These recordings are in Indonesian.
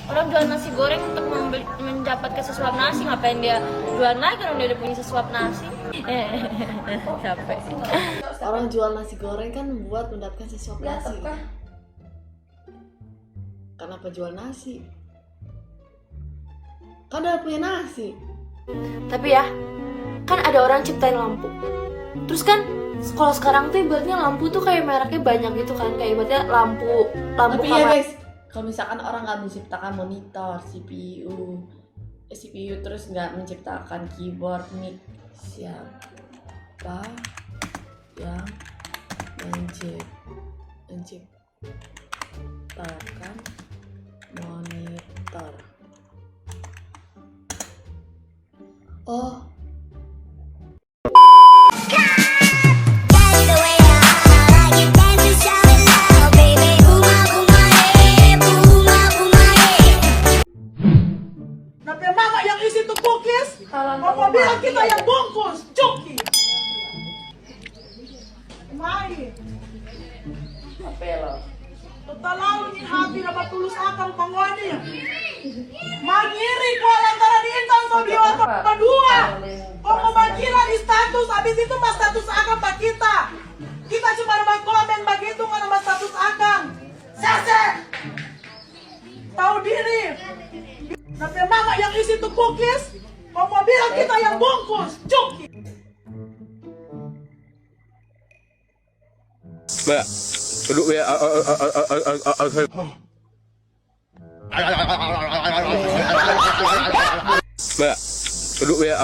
Orang jual nasi goreng untuk mendapatkan sesuap nasi, ngapain dia jual lagi kalau dia udah punya sesuap nasi? Capek. Orang jual nasi goreng kan buat mendapatkan sesuap nasi. Kenapa jual nasi? Kan udah punya nasi. Tapi ya, kan ada orang ciptain lampu. Terus kan kalau sekarang tuh ibaratnya lampu tuh kayak mereknya banyak gitu kan, kayak ibaratnya lampu Tapi ya kamar. guys, kalau misalkan orang nggak menciptakan monitor, CPU terus nggak menciptakan keyboard, mic, siapa yang menciptakan monitor? Oh, Tapi mama yang isi tuh cookies, mama bilang kita yang bungkus, cuki. Mai, terlalu nih hati dapat tulus akal pangwani. Mangiri kuala lantaran intan sobiwa kedua. Kau bagilah di status, habis itu mas status akang pak kita. Kita cuma dapat komen begitu kan nama status akang. Sese, tahu diri. Tapi mama yang isi tuh cookies, mama bilang kita yang bungkus, cuki. Mbak, duduk ya. Mbak, duduk ya.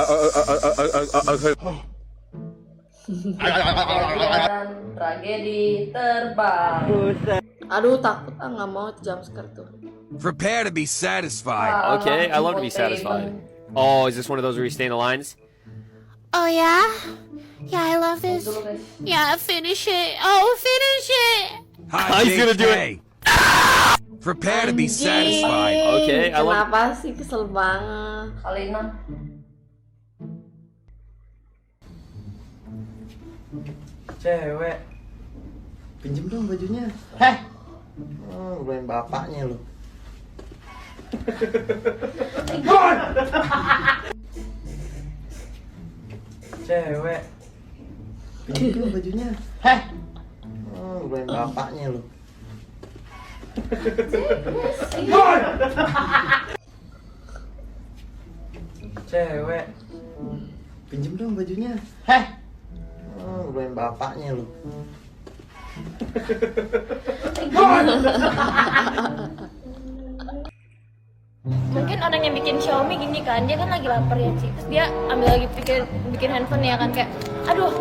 Tragedi terbang. aduh takut nggak mau jumpscare tuh. Prepare to be satisfied. Okay, I love to be satisfied. Oh, is this one of those where you stay in the lines? Oh yeah? Yeah, I love this. Yeah, finish it. Oh, finish it. Hi, He's gonna do JK. Prepare to be satisfied. Okay, I love- Kenapa sih kesel banget? Kalina. Cewek, pinjem dong bajunya. Lupain bapaknya lu. Cewek, pinjem dong bajunya. Lupain bapaknya lu. Cewek, pinjem dong bajunya. Lupain bapaknya lu. Mungkin orang yang bikin Xiaomi gini kan, dia kan lagi lapar ya Ci. Terus dia ambil lagi bikin handphone ya kan, kayak aduh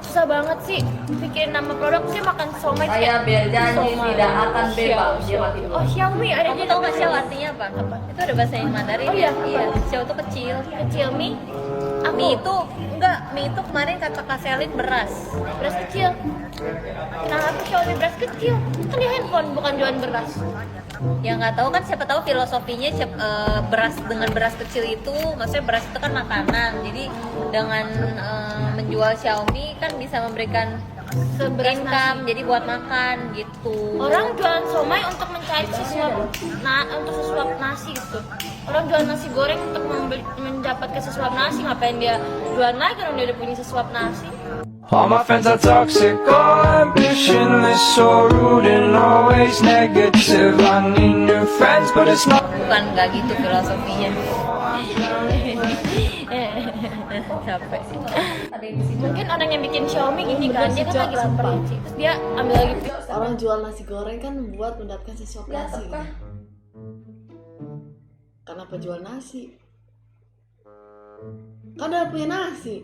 susah banget sih bikin nama produk, sih makan somai Saya berjanji tidak akan bebas. Dia mati dulu. Oh Xiaomi, ada Kamu dia tahu nama nggak Xiao artinya apa? Itu ada bahasa yang Mandarin. Oh iya, Iya. apa? Xiao itu kecil. kecil mie. Mie itu enggak, mie itu kemarin kata Kak Selin beras. Beras kecil. Kenapa Xiaomi beras kecil? Kan dia handphone bukan jualan beras. Ya nggak tahu kan, siapa tahu filosofinya beras dengan beras kecil itu, maksudnya beras itu kan makanan. Jadi dengan menjual Xiaomi kan bisa memberikan Seberas income, jadi buat makan gitu. Orang jualan somai untuk mencari untuk sesuap nasi gitu. Orang jual nasi goreng untuk mendapatkan sesuap nasi, ngapain dia jualan lagi kalau dia udah punya sesuap nasi? All my friends are toxic, all ambitionless, so rude and always negative. I need new friends, but it's not. Bukan nggak gitu filosofinya. Capek. Mungkin orang yang bikin Xiaomi gini kan, dia kan lagi lapar ya Ci. Terus dia ambil lagi Orang jual nasi goreng kan buat mendapatkan sesuap Ya, nasi. apa? Kenapa jual nasi? Kan udah punya nasi.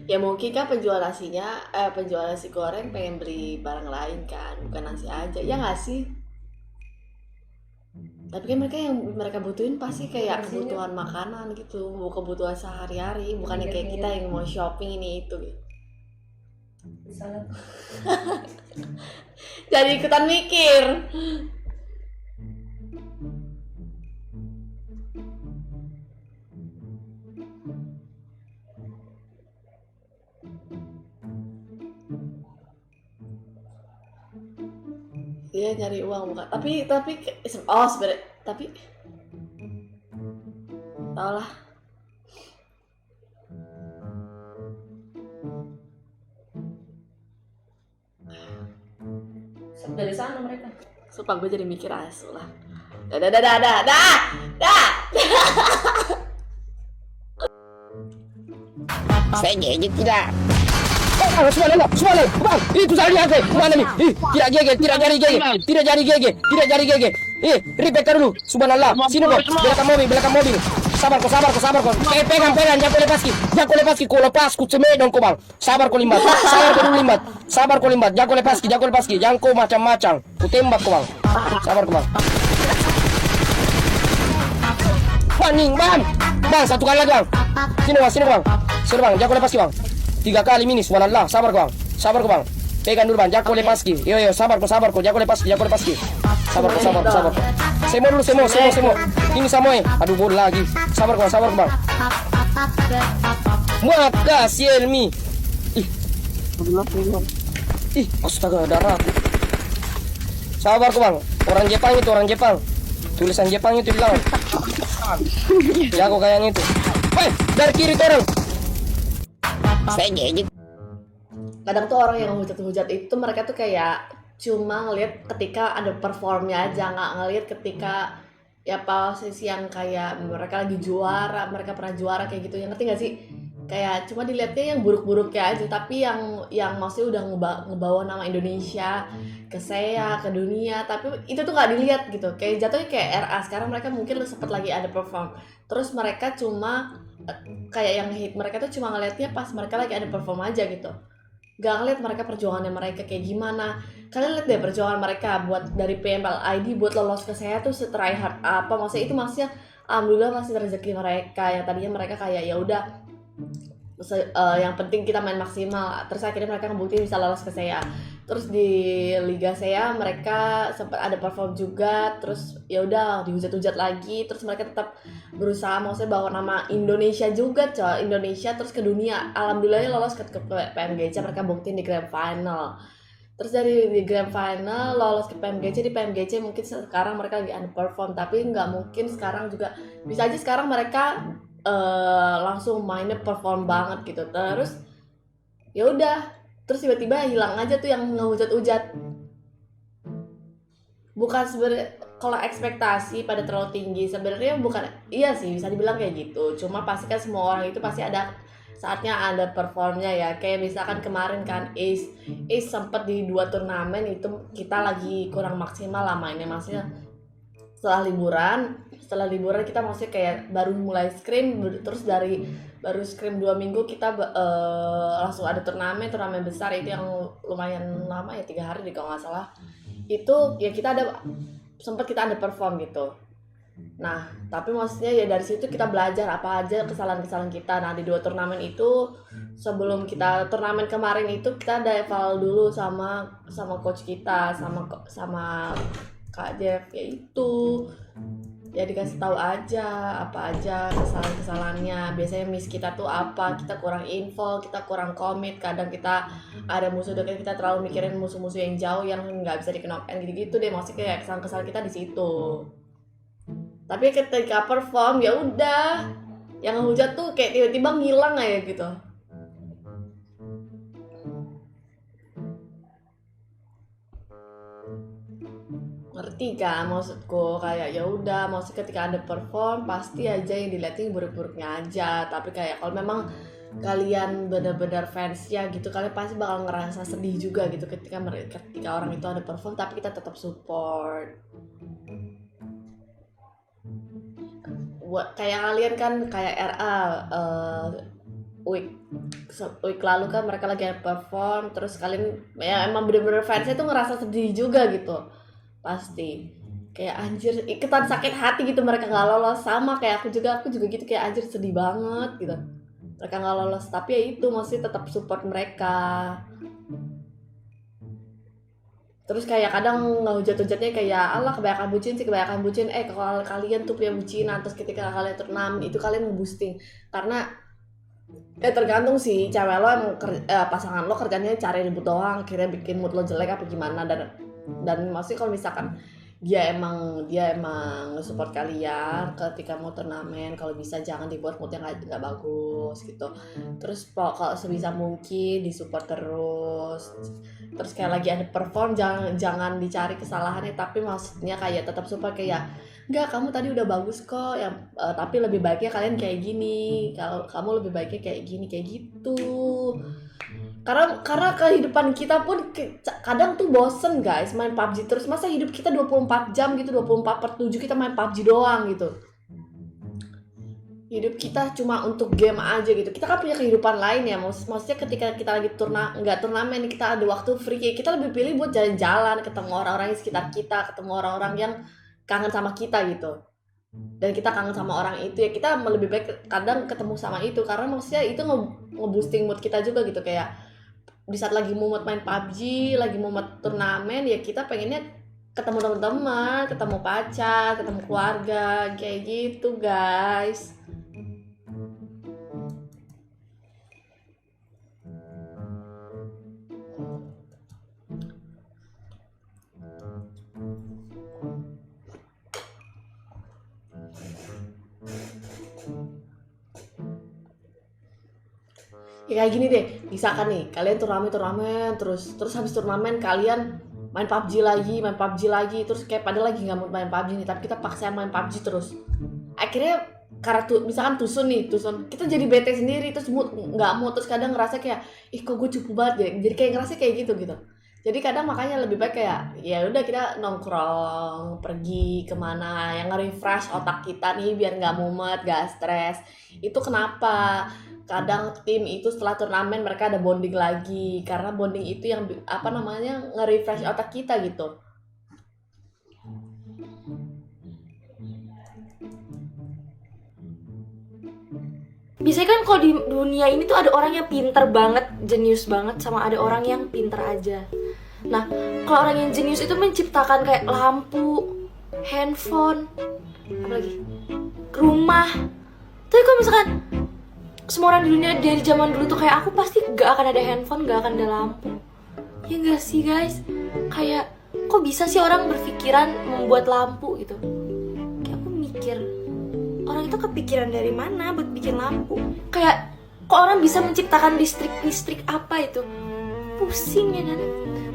Ya mungkin kan penjual nasi goreng pengen beli barang lain kan, bukan nasi aja. Ya nggak sih? Tapi kan mereka butuhin pasti kayak kebutuhan makanan gitu, kebutuhan sehari-hari, bukannya kayak kita yang mau shopping ini itu gitu. Jadi ikutan mikir. dia nyari uang bukan. Tapi oh sebenarnya tapi tau lah. Dari sana mereka. Sumpah gue jadi mikir asu lah. Dah. Saya gigit tidak. Subhanallah, bang, itu saya lihat kemana nih? Tidak jadi gege. Rebecca dulu, subhanallah. Sini kok, belakang mobil. Sabar kok. Pegang, jangan lepaski. Kau lepas, ku cemedong kau bang. Sabar kau limbat, jangan lepaski. Jangan kau macam-macam. Ku tembak kau bang. Sabar kau bang. Paning bang, satu kali lagi bang. Sini bang, jangan lepaski bang. 3 kali mini, subhanallah. Sabar kau bang. Pegang dulu bang, jangan kau lepaski. Yo, sabar kau, jangan lepaski. Sabar kau. Semo dulu. Ini Samoy. Aduh, bodoh lagi. Sabar kau bang. Makasih Elmi. Astaga, darah aku. Sabar kau bang. Orang Jepang. Tulisan Jepang itu di laut. Jago kayaknya itu. Dari kiri orang. Saya gigit. Kadang tuh orang yang hujat itu mereka tuh kayak cuma ngelihat ketika ada performnya aja, nggak ngelihat ketika ya posisi yang kayak mereka lagi juara, mereka pernah juara kayak gitu. Yang ngerti nggak sih? Kayak cuma dilihatnya yang buruk-buruknya aja, tapi yang maksudnya udah ngebawa nama Indonesia ke dunia, tapi itu tuh nggak dilihat gitu. Kayak jatuhnya kayak RA sekarang mereka mungkin sempet lagi ada perform, terus mereka cuma kayak yang hit mereka tuh cuma ngelihatnya pas mereka lagi ada perform aja gitu, gak ngeliat mereka perjuangannya mereka kayak gimana. Kalian lihat deh perjuangan mereka buat dari PMLID buat lolos ke saya tuh setry hard apa, maksudnya alhamdulillah masih rezeki mereka yang tadinya mereka kayak ya udah yang penting kita main maksimal, terus akhirnya mereka ngebuktiin bisa lolos ke saya. Terus di Liga saya mereka sempat ada perform juga, terus ya udah dihujat-hujat lagi, terus mereka tetap berusaha maksudnya bawa nama Indonesia juga Indonesia terus ke dunia. Alhamdulillahnya lolos ke PMGC, mereka buktiin di Grand Final. Terus dari di Grand Final lolos ke PMGC, di PMGC mungkin sekarang mereka lagi underperform, tapi nggak mungkin sekarang juga, bisa aja sekarang mereka langsung mainnya perform banget gitu. Terus ya udah, terus tiba-tiba hilang aja tuh yang ngehujat-hujat. Bukan sebenarnya kalau ekspektasi pada terlalu tinggi sebenarnya bukan, iya sih bisa dibilang kayak gitu. Cuma pasti kan semua orang itu pasti ada saatnya ada performnya ya. Kayak misalkan kemarin kan Ace sempet di 2 turnamen itu kita lagi kurang maksimal lah mainnya, maksudnya setelah liburan kita maksudnya kayak baru mulai scrim, terus dari baru scrim 2 minggu kita langsung ada turnamen besar itu yang lumayan lama ya, 3 hari deh kalau nggak salah. Itu ya kita sempat kita underperform gitu. Nah tapi maksudnya ya dari situ kita belajar apa aja kesalahan kita. Nah di 2 turnamen itu, sebelum kita turnamen kemarin itu kita ada eval dulu sama coach kita, sama Kak Jeff, yaitu ya dikasih tahu aja apa aja kesalahannya. Biasanya miss kita tuh apa, kita kurang info, kita kurang komit, kadang kita ada musuh dekat, kita terlalu mikirin musuh-musuh yang jauh yang nggak bisa dikenokin gitu deh. Maksudnya kayak kesalahan kita di situ. Tapi ketika perform ya udah, yang ngehujat tuh kayak tiba-tiba ngilang aja gitu. Ngerti kan maksudku? Kayak ya udah, maksudnya ketika ada perform pasti aja yang dilihatin buruk-buruknya aja. Tapi kayak kalau memang kalian benar-benar fans ya gitu, kalian pasti bakal ngerasa sedih juga gitu ketika orang itu ada perform tapi kita tetap support. Kayak kalian kan kayak RA week lalu kan mereka lagi perform, terus kalian ya emang bener-bener fansnya tuh ngerasa sedih juga gitu. Pasti kayak anjir, ikutan sakit hati gitu mereka nggak lolos. Sama kayak aku juga gitu, kayak anjir sedih banget gitu mereka nggak lolos. Tapi ya itu masih tetap support mereka. Terus kayak kadang ngehujat-hujatnya kayak Allah kebanyakan bucin. Kalau kalian tuh punya bucinan, terus ketika kalian turnamen itu kalian nge-boosting. Karena tergantung sih cewek lo emang pasangan lo kerjanya cari ribut doang, akhirnya bikin mood lo jelek apa gimana. Dan Dan maksudnya kalau misalkan dia emang nge-support kalian ketika mau turnamen, kalau bisa jangan dibuat mood yang nggak bagus gitu. Terus kalau sebisa mungkin disupport terus kayak lagi ada perform jangan dicari kesalahannya, tapi maksudnya kayak tetap support, kayak enggak, kamu tadi udah bagus kok tapi lebih baiknya kalian kayak gini, kalau kamu lebih baiknya kayak gini, kayak gitu. Karena kehidupan kita pun kadang tuh bosen guys main PUBG terus. Masa hidup kita 24 jam gitu, 24/7 kita main PUBG doang gitu. Hidup kita cuma untuk game aja gitu. Kita kan punya kehidupan lain ya. Maksudnya ketika kita lagi nggak turnamen, kita ada waktu free, kita lebih pilih buat jalan-jalan, ketemu orang-orang di sekitar kita, ketemu orang-orang yang kangen sama kita gitu. Dan kita kangen sama orang itu ya, kita lebih baik kadang ketemu sama itu, karena maksudnya itu nge-boosting mood kita juga gitu. Kayak di saat lagi mumet main PUBG, lagi mumet turnamen, ya kita pengennya ketemu teman-teman, ketemu pacar, ketemu keluarga, kayak gitu guys. Ya kayak gini deh, misalkan nih kalian turnamen terus habis turnamen kalian main PUBG lagi, terus kayak padahal lagi nggak mau main PUBG nih, tapi kita paksa main PUBG terus. Akhirnya karena misalkan tusun, kita jadi bete sendiri, terus nggak mau, terus kadang ngerasa kayak kok gue cukup banget ya, jadi kayak ngerasa kayak gitu. Jadi kadang makanya lebih baik kayak ya udah kita nongkrong, pergi kemana yang nge-refresh otak kita nih biar nggak mumet, nggak stres. Itu kenapa kadang tim itu setelah turnamen mereka ada bonding lagi, karena bonding itu yang nge-refresh otak kita gitu. Biasanya kan kalau di dunia ini tuh ada orang yang pinter banget, jenius banget, sama ada orang yang pinter aja. Nah, kalau orang yang jenius itu menciptakan kayak lampu, handphone, apalagi rumah. Tapi kalau misalkan semua orang di dunia dari zaman dulu tuh kayak aku, pasti gak akan ada handphone, gak akan ada lampu. Ya gak sih guys? Kayak kok bisa sih orang berpikiran membuat lampu gitu? Kayak aku mikir, orang itu kepikiran dari mana buat bikin lampu? Kayak kok orang bisa menciptakan listrik apa itu? Pusing ya kan?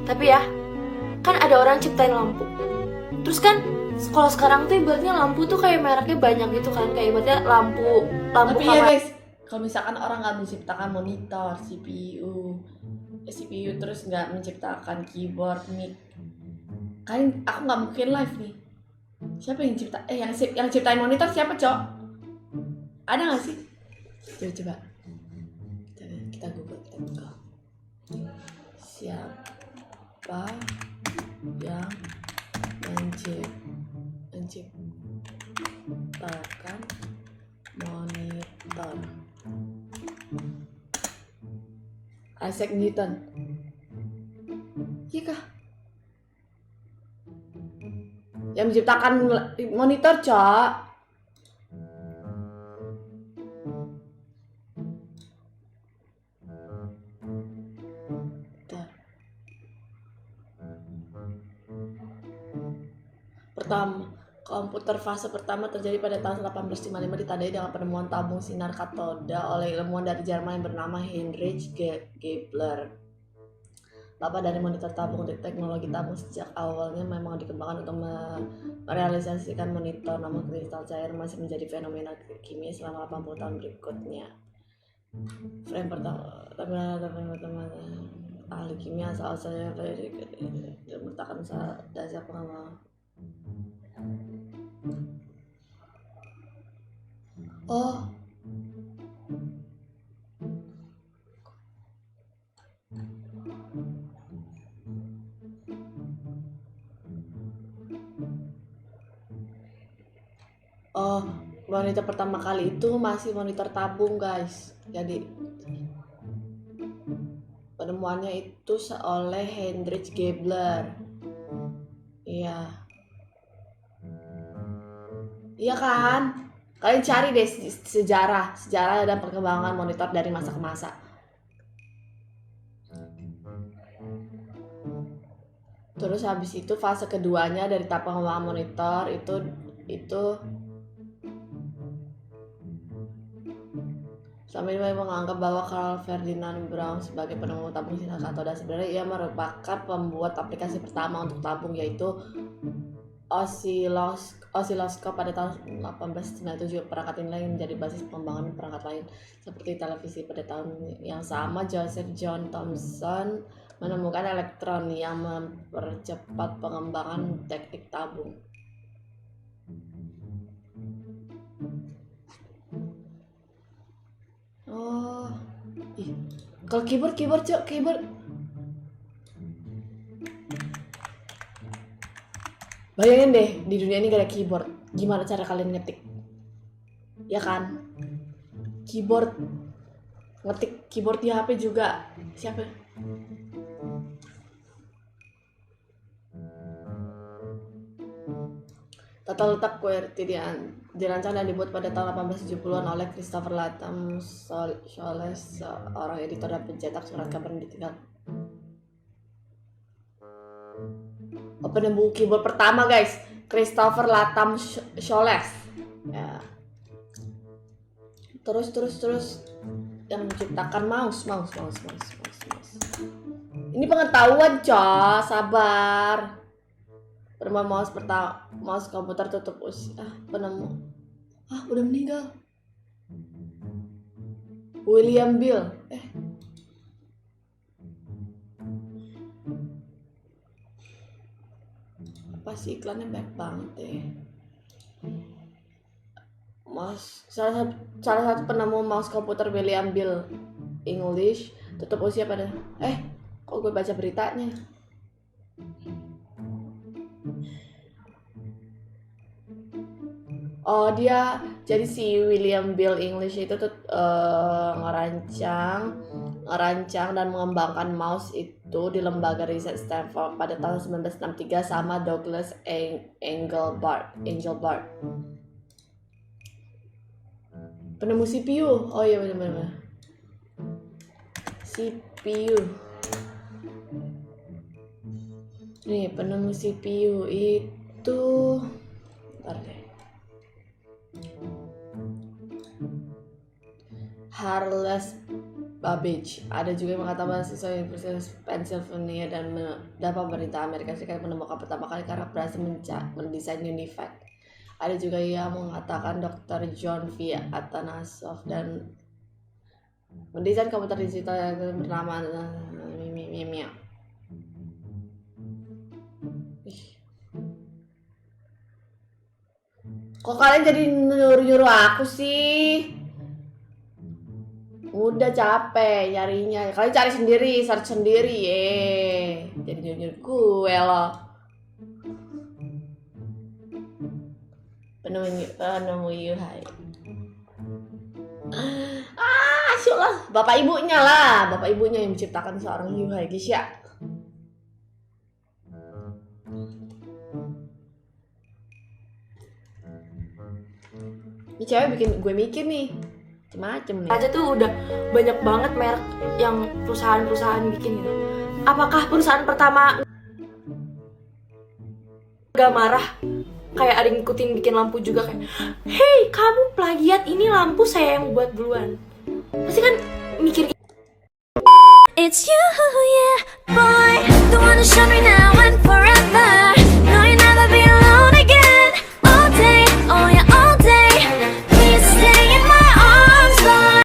Tapi ya, kan ada orang ciptain lampu. Terus kan kalau sekarang tuh ibaratnya lampu tuh kayak mereknya banyak gitu kan, kayak ibaratnya lampu Tapi ya kamar. guys, kalau misalkan orang nggak menciptakan monitor, CPU terus nggak menciptakan keyboard, mic, kan aku nggak mungkin live nih. Siapa yang yang ciptain monitor siapa, Cok? Ada nggak sih? Coba kita google. Siapa yang menciptakan monitor? Isaac Newton. Iya kah? Yang menciptakan monitor, Cok. Komputer fase pertama terjadi pada tahun 1855, ditandai dengan penemuan tabung sinar katoda oleh ilmuwan dari Jerman yang bernama Heinrich Gebler. Bapak dari monitor tabung. Teknologi tabung sejak awalnya memang dikembangkan untuk merealisasikan monitor, namun kristal cair masih menjadi fenomena kimia selama 80 tahun berikutnya. Frame pertama ahli kimia asal-asalnya meletakkan dasar pengamal. Oh, monitor pertama kali itu masih monitor tabung guys. Jadi penemuannya itu oleh Heinrich Gebler. Iya kan? Kalian cari deh sejarah dan perkembangan monitor dari masa ke masa. Terus habis itu fase keduanya dari tahap pengembangan monitor itu sampai menganggap bahwa Carl Ferdinand Braun sebagai penemu tabung sinyal kato, dan sebenarnya ia merupakan pembuat aplikasi pertama untuk tabung, yaitu osiloskop pada tahun 1897. Perangkat ini menjadi basis pengembangan perangkat lain seperti televisi. Pada tahun yang sama, Joseph John Thomson menemukan elektron yang mempercepat pengembangan teknik tabung. Oh, kalau keyboard keyboard. Bayangin deh, di dunia ini gak ada keyboard. Gimana cara kalian ngetik? Ya kan? Keyboard. Ngetik keyboard di HP juga. Siapa? Tata letak QWERTY dirancang dan dibuat pada tahun 1870-an oleh Christopher Latham Scholes, seorang editor dan pencetak surat kabar di tingkat. Penemu keyboard pertama guys, Christopher Latham Scholes. Ya. Terus yang menciptakan mouse. Ini pengetahuan, coy, sabar. Penemu mouse komputer tutup usia. Penemu. Udah meninggal. William Bill. Apa sih iklannya banyak banget deh. Salah satu penemu mouse komputer William Bill English tutup usia pada kok gue baca beritanya. Oh, dia jadi si William Bill English itu tuh ngerancang dan mengembangkan mouse itu di lembaga riset Stanford pada tahun 1963 sama Douglas Engelbart. Penemu CPU. Oh iya benar. CPU. Nih, penemu CPU itu bentar deh. Charles Babbage. Ada juga yang mengatakan mahasiswa Universitas Pennsylvania dan pemerintah Amerika Serikat menemukan pertama kali karena berhasil mendesain UNIVAC. Ada juga yang mengatakan Dr. John V. Atanasov dan mendesain komputer digital yang bernama Kok kalian jadi nyuruh aku sih? Udah capek nyarinya. Kalian cari sendiri, search sendiri. Jadi nyuruh gue loh. Penemu Yuhai. Asyik lah. Bapak ibunya yang menciptakan seorang Yuhai, guys ya. Ini cewek bikin gue mikir nih. Macem nih. Aja tuh udah banyak banget merek yang perusahaan-perusahaan bikin gitu. Apakah perusahaan pertama gak marah? Kayak ada yang ngikutin bikin lampu juga kayak, hey kamu plagiat, ini lampu saya yang buat duluan. Pasti kan mikir. It's you, yeah, boy, the one who showed me now and